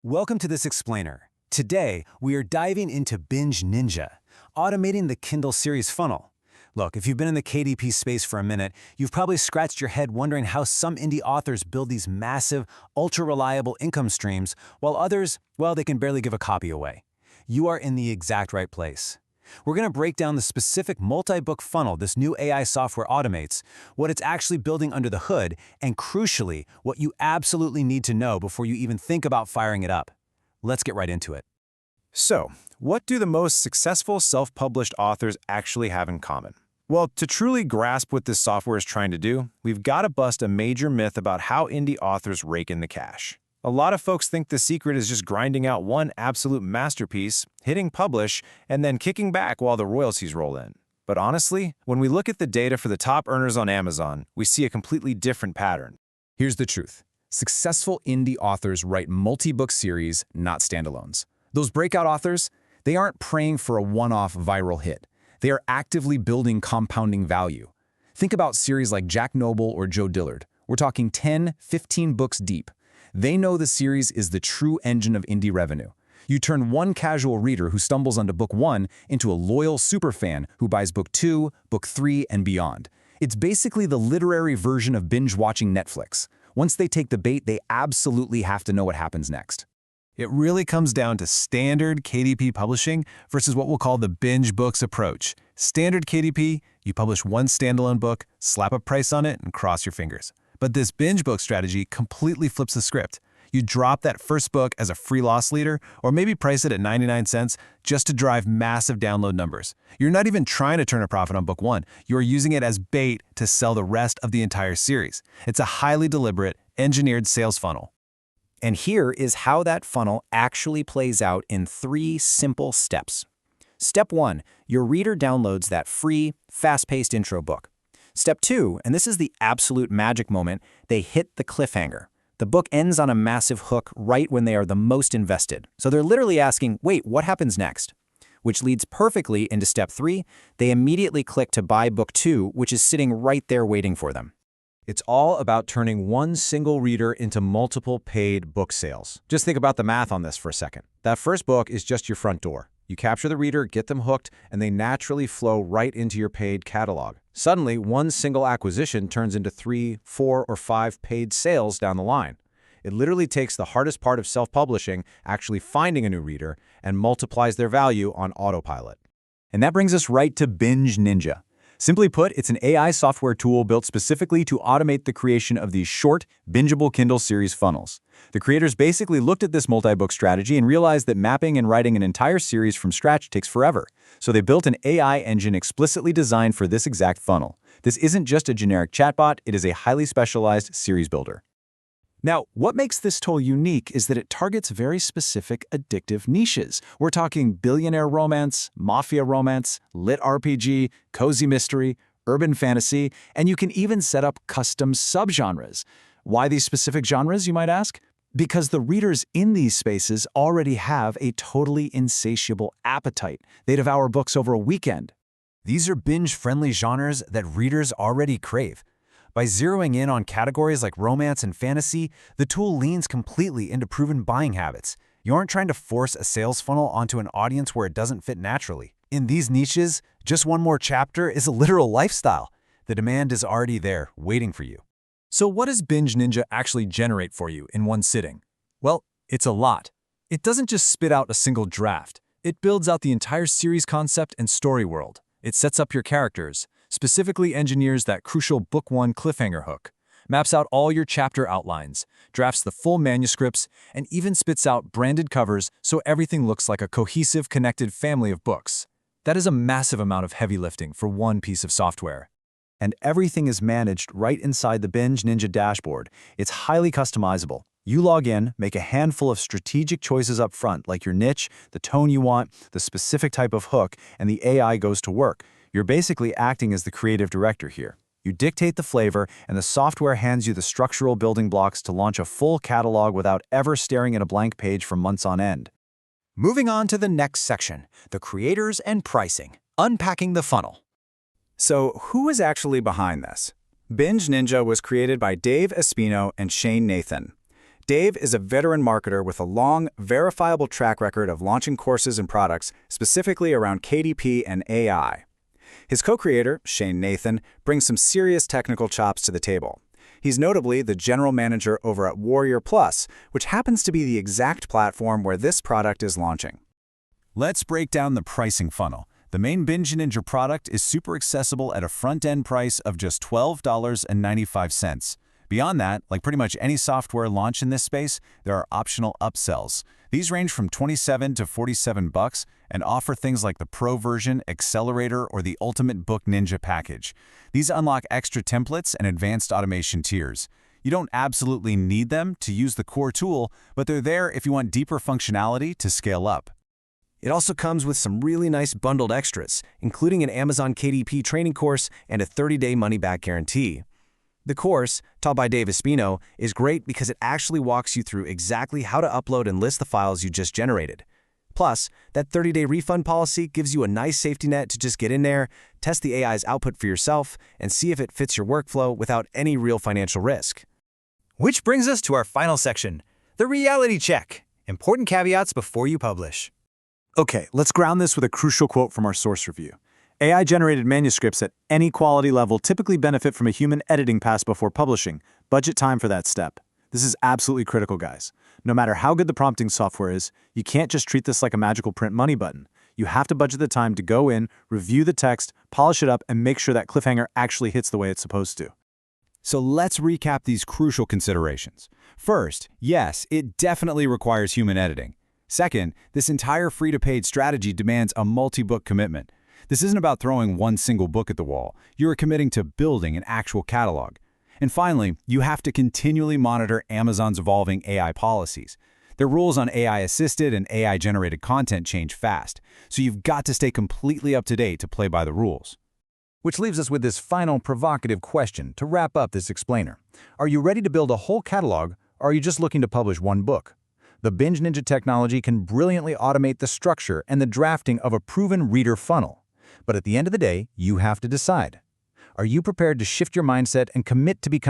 Welcome to this explainer. Today, we are diving into Binge Ninja, automating the Kindle series funnel. Look, if you've been in the KDP space for a minute, you've probably scratched your head wondering how some indie authors build these massive, ultra-reliable income streams, while others, well, they can barely give a copy away. You are in the exact right place. We're going to break down the specific multi-book funnel this new AI software automates, what it's actually building under the hood, and crucially, what you absolutely need to know before you even think about firing it up. Let's get right into it. So, what do the most successful self-published authors actually have in common? Well, to truly grasp what this software is trying to do, we've got to bust a major myth about how indie authors rake in the cash. A lot of folks think the secret is just grinding out one absolute masterpiece, hitting publish, and then kicking back while the royalties roll in. But honestly, when we look at the data for the top earners on Amazon, we see a completely different pattern. Here's the truth. Successful indie authors write multi-book series, not standalones. Those breakout authors, they aren't praying for a one-off viral hit. They are actively building compounding value. Think about series like Jack Noble or Joe Dillard. We're talking 10, 15 books deep. They know the series is the true engine of indie revenue. You turn one casual reader who stumbles onto book 1 into a loyal superfan who buys book 2, book 3, and beyond. It's basically the literary version of binge-watching Netflix. Once they take the bait, they absolutely have to know what happens next. It really comes down to standard KDP publishing versus what we'll call the binge books approach. Standard KDP, you publish one standalone book, slap a price on it, and cross your fingers. But this binge book strategy completely flips the script. You drop that first book as a free loss leader, or maybe price it at 99 cents just to drive massive download numbers. You're not even trying to turn a profit on book 1. You're using it as bait to sell the rest of the entire series. It's a highly deliberate, engineered sales funnel. And here is how that funnel actually plays out in 3 simple steps. Step 1, your reader downloads that free, fast-paced intro book. Step 2, and this is the absolute magic moment, they hit the cliffhanger. The book ends on a massive hook right when they are the most invested. So they're literally asking, wait, what happens next? Which leads perfectly into step 3, they immediately click to buy book 2, which is sitting right there waiting for them. It's all about turning one single reader into multiple paid book sales. Just think about the math on this for a second. That first book is just your front door. You capture the reader, get them hooked, and they naturally flow right into your paid catalog. Suddenly, one single acquisition turns into 3, 4, or 5 paid sales down the line. It literally takes the hardest part of self-publishing, actually finding a new reader, and multiplies their value on autopilot. And that brings us right to Binge Ninja. Simply put, it's an AI software tool built specifically to automate the creation of these short, bingeable Kindle series funnels. The creators basically looked at this multi-book strategy and realized that mapping and writing an entire series from scratch takes forever. So they built an AI engine explicitly designed for this exact funnel. This isn't just a generic chatbot, it is a highly specialized series builder. Now, what makes this tool unique is that it targets very specific addictive niches. We're talking billionaire romance, mafia romance, lit RPG, cozy mystery, urban fantasy, and you can even set up custom subgenres. Why these specific genres, you might ask? Because the readers in these spaces already have a totally insatiable appetite. They devour books over a weekend. These are binge-friendly genres that readers already crave. By zeroing in on categories like romance and fantasy, the tool leans completely into proven buying habits. You aren't trying to force a sales funnel onto an audience where it doesn't fit naturally. In these niches, just one more chapter is a literal lifestyle. The demand is already there, waiting for you. So what does Binge Ninja actually generate for you in one sitting? Well, it's a lot. It doesn't just spit out a single draft. It builds out the entire series concept and story world. It sets up your characters, specifically engineers that crucial book 1 cliffhanger hook, maps out all your chapter outlines, drafts the full manuscripts, and even spits out branded covers so everything looks like a cohesive, connected family of books. That is a massive amount of heavy lifting for one piece of software. And everything is managed right inside the Binge Ninja dashboard. It's highly customizable. You log in, make a handful of strategic choices up front, like your niche, the tone you want, the specific type of hook, and the AI goes to work. You're basically acting as the creative director here. You dictate the flavor, and the software hands you the structural building blocks to launch a full catalog without ever staring at a blank page for months on end. Moving on to the next section, the creators and pricing, unpacking the funnel. So who is actually behind this? Binge Ninja was created by Dave Espino and Shane Nathan. Dave is a veteran marketer with a long, verifiable track record of launching courses and products specifically around KDP and AI. His co-creator, Shane Nathan, brings some serious technical chops to the table. He's notably the general manager over at Warrior Plus, which happens to be the exact platform where this product is launching. Let's break down the pricing funnel. The main Binge Ninja product is super accessible at a front-end price of just $12.95. Beyond that, like pretty much any software launch in this space, there are optional upsells. These range from $27 to $47 and offer things like the Pro version, Accelerator, or the Ultimate Book Ninja package. These unlock extra templates and advanced automation tiers. You don't absolutely need them to use the core tool, but they're there if you want deeper functionality to scale up. It also comes with some really nice bundled extras, including an Amazon KDP training course and a 30-day money-back guarantee. The course, taught by Dave Espino, is great because it actually walks you through exactly how to upload and list the files you just generated. Plus, that 30-day refund policy gives you a nice safety net to just get in there, test the AI's output for yourself, and see if it fits your workflow without any real financial risk. Which brings us to our final section, the reality check. Important caveats before you publish. Okay, let's ground this with a crucial quote from our source review. AI-generated manuscripts at any quality level typically benefit from a human editing pass before publishing. Budget time for that step. This is absolutely critical, guys. No matter how good the prompting software is, you can't just treat this like a magical print money button. You have to budget the time to go in, review the text, polish it up, and make sure that cliffhanger actually hits the way it's supposed to. So let's recap these crucial considerations. First, yes, it definitely requires human editing. Second, this entire free-to-paid strategy demands a multi-book commitment. This isn't about throwing one single book at the wall. You're committing to building an actual catalog. And finally, you have to continually monitor Amazon's evolving AI policies. Their rules on AI-assisted and AI-generated content change fast, so you've got to stay completely up to date to play by the rules. Which leaves us with this final provocative question to wrap up this explainer. Are you ready to build a whole catalog, or are you just looking to publish one book? The Binge Ninja technology can brilliantly automate the structure and the drafting of a proven reader funnel. But at the end of the day, you have to decide. Are you prepared to shift your mindset and commit to becoming